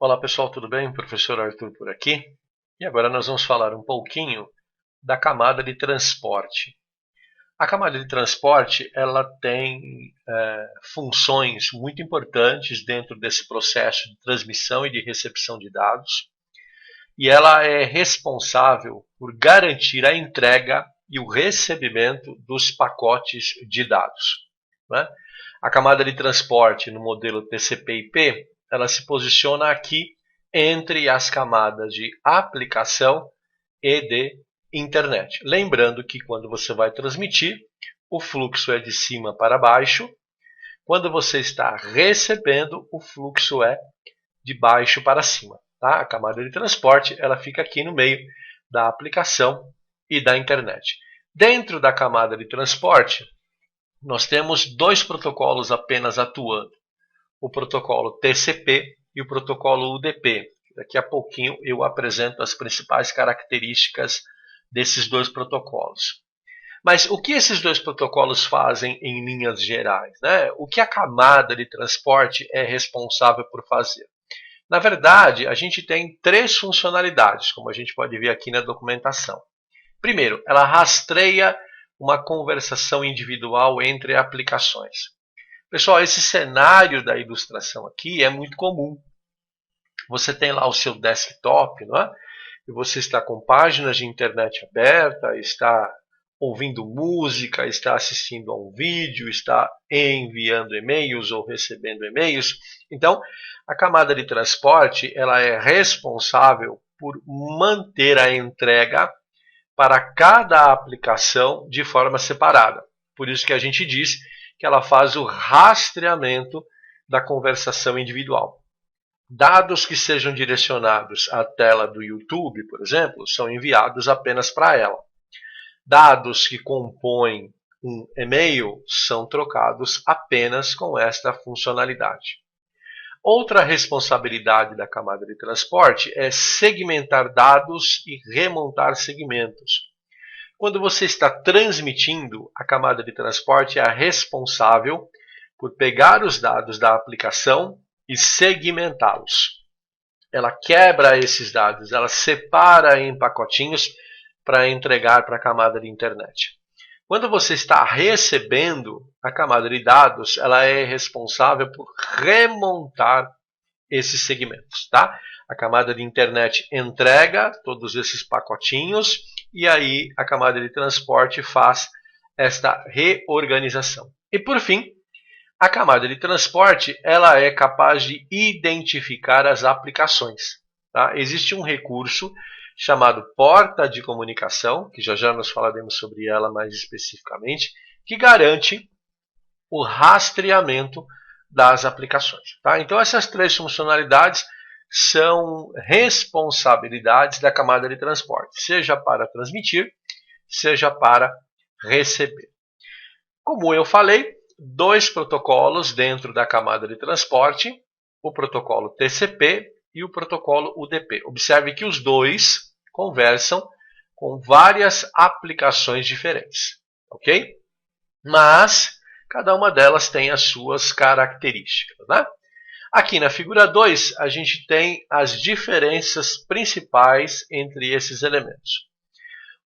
Olá pessoal, tudo bem? Professor Arthur por aqui. E agora nós vamos falar um pouquinho da camada de transporte. A camada de transporte ela tem funções muito importantes dentro desse processo de transmissão e de recepção de dados. E ela é responsável por garantir a entrega e o recebimento dos pacotes de dados, né? A camada de transporte no modelo TCP/IP ela se posiciona aqui entre as camadas de aplicação e de internet. Lembrando que quando você vai transmitir, o fluxo é de cima para baixo. Quando você está recebendo, o fluxo é de baixo para cima. Tá? A camada de transporte ela fica aqui no meio da aplicação e da internet. Dentro da camada de transporte, nós temos dois protocolos apenas atuando. O protocolo TCP e o protocolo UDP. Daqui a pouquinho eu apresento as principais características desses dois protocolos. Mas o que esses dois protocolos fazem em linhas gerais, né? O que a camada de transporte é responsável por fazer? Na verdade, a gente tem três funcionalidades, como a gente pode ver aqui na documentação. Primeiro, ela rastreia uma conversação individual entre aplicações. Pessoal, esse cenário da ilustração aqui é muito comum. Você tem lá o seu desktop, não é? E você está com páginas de internet aberta, está ouvindo música, está assistindo a um vídeo, está enviando e-mails ou recebendo e-mails. Então, a camada de transporte ela é responsável por manter a entrega para cada aplicação de forma separada. Por isso que a gente diz que ela faz o rastreamento da conversação individual. Dados que sejam direcionados à tela do YouTube, por exemplo, são enviados apenas para ela. Dados que compõem um e-mail são trocados apenas com esta funcionalidade. Outra responsabilidade da camada de transporte é segmentar dados e remontar segmentos. Quando você está transmitindo, a camada de transporte é a responsável por pegar os dados da aplicação e segmentá-los. Ela quebra esses dados, ela separa em pacotinhos para entregar para a camada de internet. Quando você está recebendo, a camada de dados ela é responsável por remontar esses segmentos. Tá? A camada de internet entrega todos esses pacotinhos e aí a camada de transporte faz esta reorganização. E por fim, a camada de transporte ela é capaz de identificar as aplicações. Tá? Existe um recurso chamado porta de comunicação, que já nós falaremos sobre ela mais especificamente, que garante o rastreamento das aplicações. Tá? Então essas três funcionalidades são responsabilidades da camada de transporte, seja para transmitir, seja para receber. Como eu falei, dois protocolos dentro da camada de transporte, o protocolo TCP e o protocolo UDP. Observe que os dois conversam com várias aplicações diferentes, ok? Mas cada uma delas tem as suas características, né? Aqui na figura 2, a gente tem as diferenças principais entre esses elementos.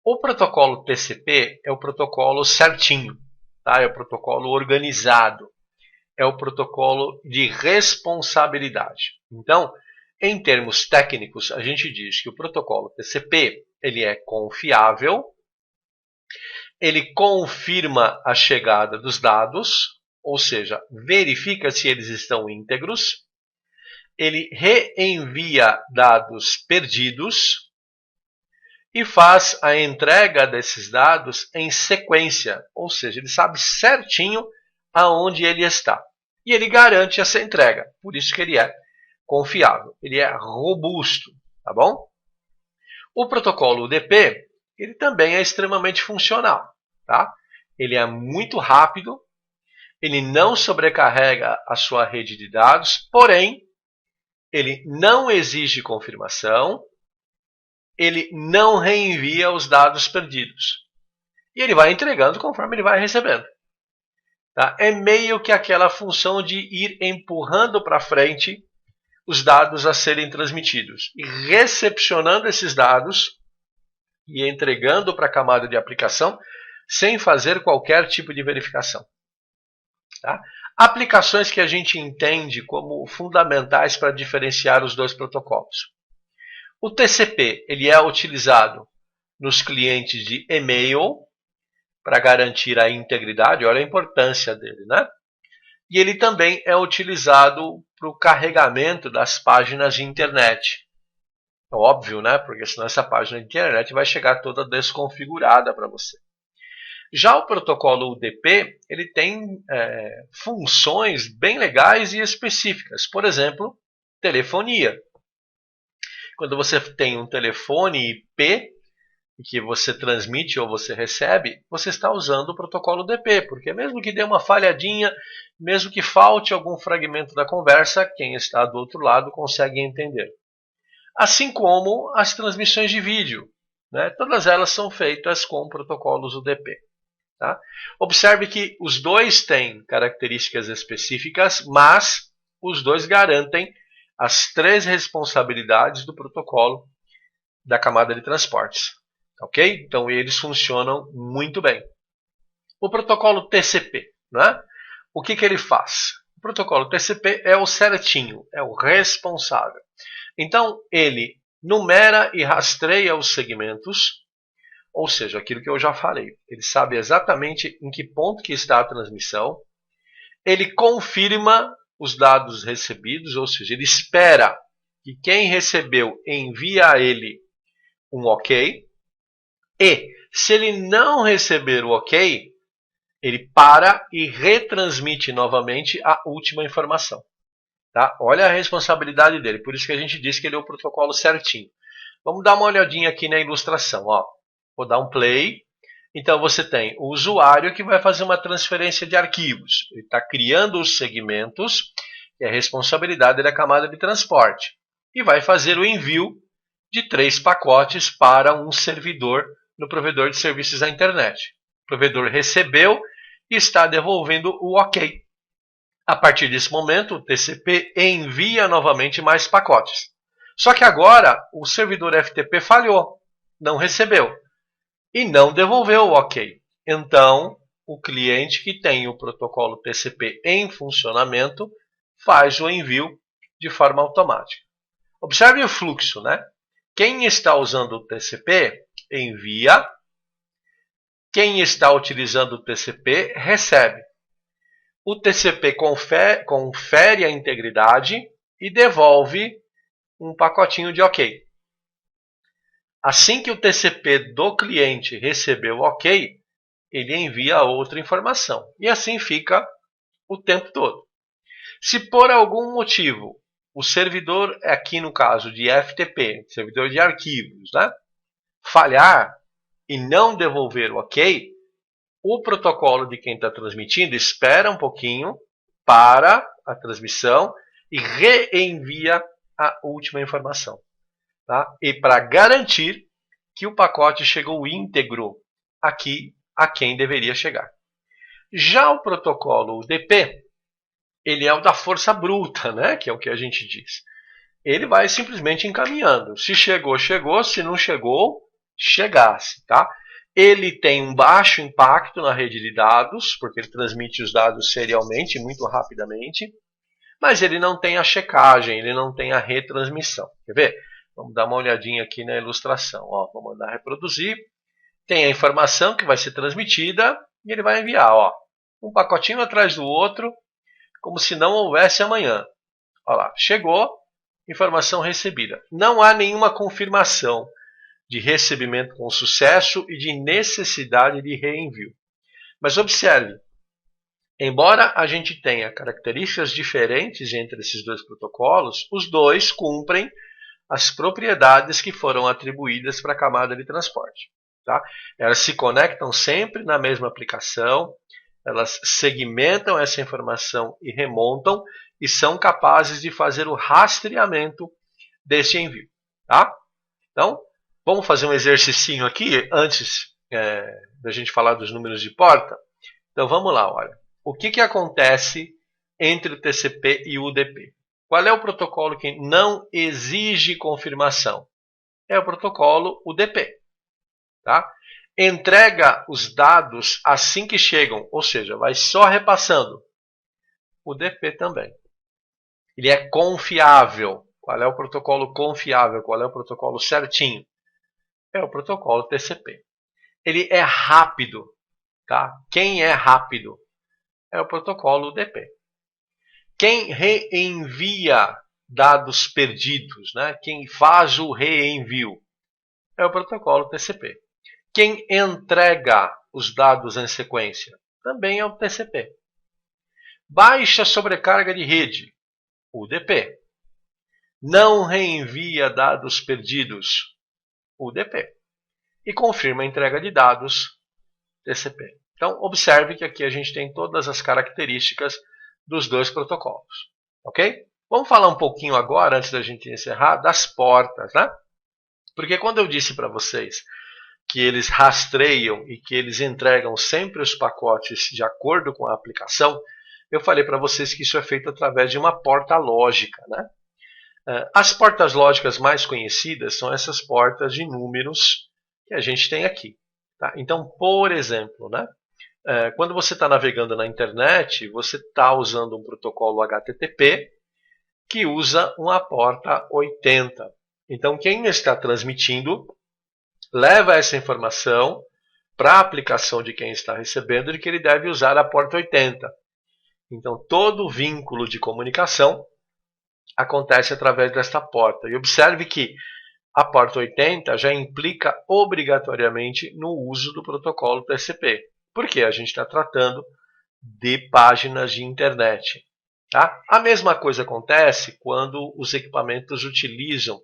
O protocolo TCP é o protocolo certinho, tá? É o protocolo organizado, é o protocolo de responsabilidade. Então, em termos técnicos, a gente diz que o protocolo TCP ele é confiável, ele confirma a chegada dos dados, ou seja, verifica se eles estão íntegros, ele reenvia dados perdidos e faz a entrega desses dados em sequência, ou seja, ele sabe certinho aonde ele está. E ele garante essa entrega, por isso que ele é confiável, ele é robusto, tá bom? O protocolo UDP, ele também é extremamente funcional, tá? Ele é muito rápido, ele não sobrecarrega a sua rede de dados, porém, ele não exige confirmação, ele não reenvia os dados perdidos. E ele vai entregando conforme ele vai recebendo. Tá? É meio que aquela função de ir empurrando para frente os dados a serem transmitidos e recepcionando esses dados e entregando para a camada de aplicação sem fazer qualquer tipo de verificação. Tá? Aplicações que a gente entende como fundamentais para diferenciar os dois protocolos. O TCP ele é utilizado nos clientes de e-mail para garantir a integridade, olha a importância dele, né? E ele também é utilizado para o carregamento das páginas de internet. É óbvio, né? Porque senão essa página de internet vai chegar toda desconfigurada para você. Já o protocolo UDP, ele tem funções bem legais e específicas. Por exemplo, telefonia. Quando você tem um telefone IP que você transmite ou você recebe, você está usando o protocolo UDP, porque mesmo que dê uma falhadinha, mesmo que falte algum fragmento da conversa, quem está do outro lado consegue entender. Assim como as transmissões de vídeo, né? Todas elas são feitas com protocolos UDP. Tá? Observe que os dois têm características específicas, mas os dois garantem as 3 responsabilidades do protocolo da camada de transportes. Ok? Então eles funcionam muito bem. O protocolo TCP, né? O que ele faz? O protocolo TCP é o certinho, é o responsável. Então ele numera e rastreia os segmentos, ou seja, aquilo que eu já falei. Ele sabe exatamente em que ponto que está a transmissão. Ele confirma os dados recebidos, ou seja, ele espera que quem recebeu envie a ele um OK. E, se ele não receber o OK, ele para e retransmite novamente a última informação. Tá? Olha a responsabilidade dele, por isso que a gente diz que ele é o protocolo certinho. Vamos dar uma olhadinha aqui na ilustração. Ó. Vou dar um play. Então você tem o usuário que vai fazer uma transferência de arquivos. Ele está criando os segmentos, que é a responsabilidade da camada de transporte. E vai fazer o envio de 3 pacotes para um servidor no provedor de serviços da internet. O provedor recebeu e está devolvendo o OK. A partir desse momento, o TCP envia novamente mais pacotes. Só que agora o servidor FTP falhou, não recebeu e não devolveu o OK. Então, o cliente que tem o protocolo TCP em funcionamento faz o envio de forma automática. Observe o fluxo, né? Quem está usando o TCP envia, quem está utilizando o TCP recebe. O TCP confere a integridade e devolve um pacotinho de OK. Assim que o TCP do cliente recebeu o OK, ele envia outra informação. E assim fica o tempo todo. Se por algum motivo o servidor, aqui no caso de FTP, servidor de arquivos, né, falhar e não devolver o OK, o protocolo de quem está transmitindo espera um pouquinho para a transmissão e reenvia a última informação. Tá? E para garantir que o pacote chegou íntegro aqui a quem deveria chegar. Já o protocolo UDP, ele é o da força bruta, né? Que é o que a gente diz. Ele vai simplesmente encaminhando. Se chegou, chegou. Se não chegou, chegasse. Tá? Ele tem um baixo impacto na rede de dados, porque ele transmite os dados serialmente, muito rapidamente. Mas ele não tem a checagem, ele não tem a retransmissão. Quer ver? Vamos dar uma olhadinha aqui na ilustração. Ó, vou mandar reproduzir. Tem a informação que vai ser transmitida e ele vai enviar. Ó, um pacotinho atrás do outro, como se não houvesse amanhã. Olha lá, chegou, informação recebida. Não há nenhuma confirmação de recebimento com sucesso e de necessidade de reenvio. Mas observe, embora a gente tenha características diferentes entre esses dois protocolos, os dois cumprem as propriedades que foram atribuídas para a camada de transporte. Tá? Elas se conectam sempre na mesma aplicação, elas segmentam essa informação e remontam e são capazes de fazer o rastreamento desse envio. Tá? Então, vamos fazer um exercício aqui antes da gente falar dos números de porta. Então vamos lá, olha. O que acontece entre o TCP e o UDP? Qual é o protocolo que não exige confirmação? É o protocolo UDP. Tá? Entrega os dados assim que chegam, ou seja, vai só repassando. UDP também. Ele é confiável. Qual é o protocolo confiável? Qual é o protocolo certinho? É o protocolo TCP. Ele é rápido. Tá? Quem é rápido? É o protocolo UDP. Quem reenvia dados perdidos, né? Quem faz o reenvio, é o protocolo TCP. Quem entrega os dados em sequência, também é o TCP. Baixa sobrecarga de rede, UDP. Não reenvia dados perdidos, UDP. E confirma a entrega de dados, TCP. Então, observe que aqui a gente tem todas as características dos dois protocolos. Ok? Vamos falar um pouquinho agora, antes da gente encerrar, das portas, né? Porque quando eu disse para vocês que eles rastreiam e que eles entregam sempre os pacotes de acordo com a aplicação, eu falei para vocês que isso é feito através de uma porta lógica, né? As portas lógicas mais conhecidas são essas portas de números que a gente tem aqui. Tá? Então, por exemplo, né? Quando você está navegando na internet, você está usando um protocolo HTTP que usa uma porta 80. Então, quem está transmitindo leva essa informação para a aplicação de quem está recebendo de que ele deve usar a porta 80. Então, todo vínculo de comunicação acontece através desta porta. E observe que a porta 80 já implica obrigatoriamente no uso do protocolo TCP. Porque a gente está tratando de páginas de internet. Tá? A mesma coisa acontece quando os equipamentos utilizam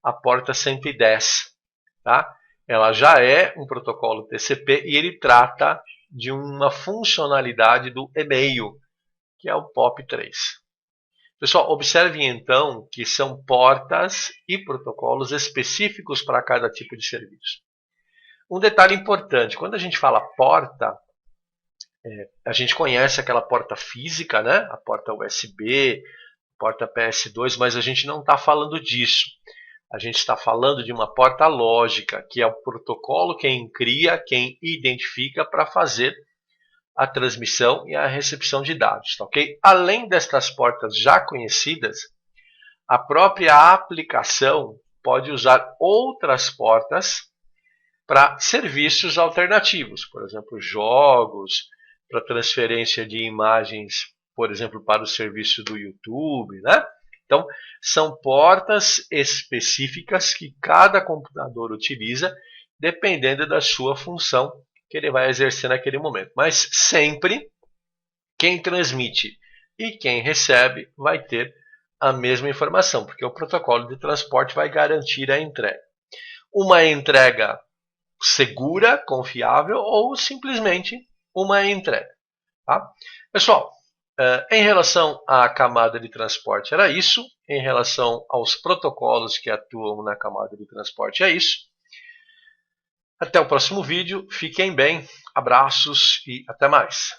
a porta 110. Tá? Ela já é um protocolo TCP e ele trata de uma funcionalidade do e-mail, que é o POP3. Pessoal, observem então que são portas e protocolos específicos para cada tipo de serviço. Um detalhe importante, quando a gente fala porta, a gente conhece aquela porta física, né? A porta USB, porta PS2, mas a gente não está falando disso. A gente está falando de uma porta lógica, que é o protocolo quem cria, quem identifica para fazer a transmissão e a recepção de dados. Tá, okay? Além destas portas já conhecidas, a própria aplicação pode usar outras portas para serviços alternativos, por exemplo, jogos, para transferência de imagens, por exemplo, para o serviço do YouTube, né? Então, são portas específicas que cada computador utiliza, dependendo da sua função que ele vai exercer naquele momento. Mas sempre, quem transmite e quem recebe vai ter a mesma informação, porque o protocolo de transporte vai garantir a entrega. Uma entrega segura, confiável ou simplesmente uma entrega. Tá? Pessoal, em relação à camada de transporte era isso. Em relação aos protocolos que atuam na camada de transporte é isso. Até o próximo vídeo. Fiquem bem. Abraços e até mais.